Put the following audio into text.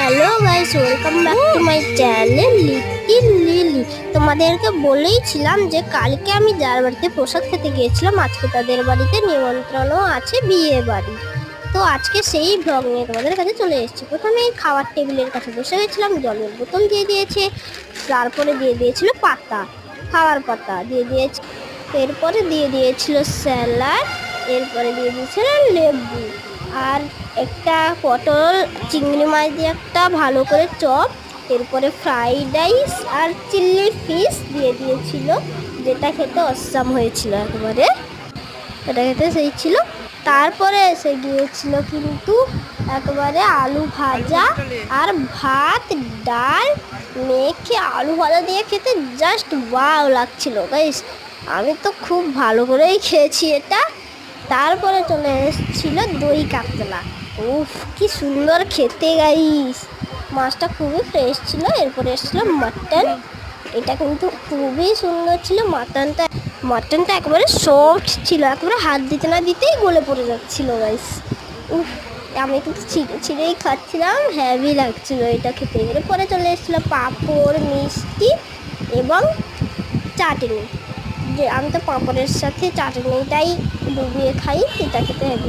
Hello guys, welcome back to my channel little lily. তোমাদেরকে বলেইছিলাম যে কালকে আমি যার বাড়িতে প্রসাদ খেতে গিয়েছিলাম, আজকে তাদের বাড়িতে নিমন্ত্রণও আছে, বিয়ে বাড়ি। তো আজকে সেই ব্লগ নিয়ে তোমাদের কাছে চলে এসেছি। প্রথমে খাওয়ার টেবিলের কাছে বসে গেছিলাম, জলের বোতল দিয়ে দিয়েছে, তারপরে দিয়ে দিয়েছিল পাতা, খাওয়ার পাতা দিয়ে দিয়েছে, এরপরে দিয়ে দিয়েছিল স্যালাড, এরপরে দিয়ে দিয়েছিল লেবু, আর একটা পটল চিংড়ি মাছ দিয়ে একটা ভালো করে চপ, এরপরে ফ্রাইড রাইস আর চিলি ফিশ দিয়ে দিয়েছিল, যেটা খেতে অসাম হয়েছিল একেবারে, এটা খেতে সেই ছিল। তারপরে এসে গিয়েছিল কিন্তু একেবারে আলু ভাজা আর ভাত ডাল মেখে, আলু ভাজা দিয়ে খেতে জাস্ট ওয়াও লাগছিল গাইস। আমি তো খুব ভালো করেই খেয়েছি এটা। তারপরে চলে এসেছিল দই কাতলা। উফ, কি সুন্দর খেতে গাইস, মাছটা খুবই ফ্রেশ ছিল। এরপরে এসেছিল মাটন, এটা কিন্তু খুবই সুন্দর ছিল। মাটনটা একেবারে সফট ছিল, একেবারে হাত দিতে না দিতেই গলে পড়ে যাচ্ছিল গাইস। উফ, আমি কিন্তু ছিঁড়েই খাচ্ছিলাম, হেভি লাগছিল এটা খেতে। এরপরে চলে এসেছিলো পাঁপড়, মিষ্টি এবং চাটনি। যে আমি তো পাঁপড়ের সাথে চাটনিটাই ডুবিয়ে খাই, এটা খেতে হেভি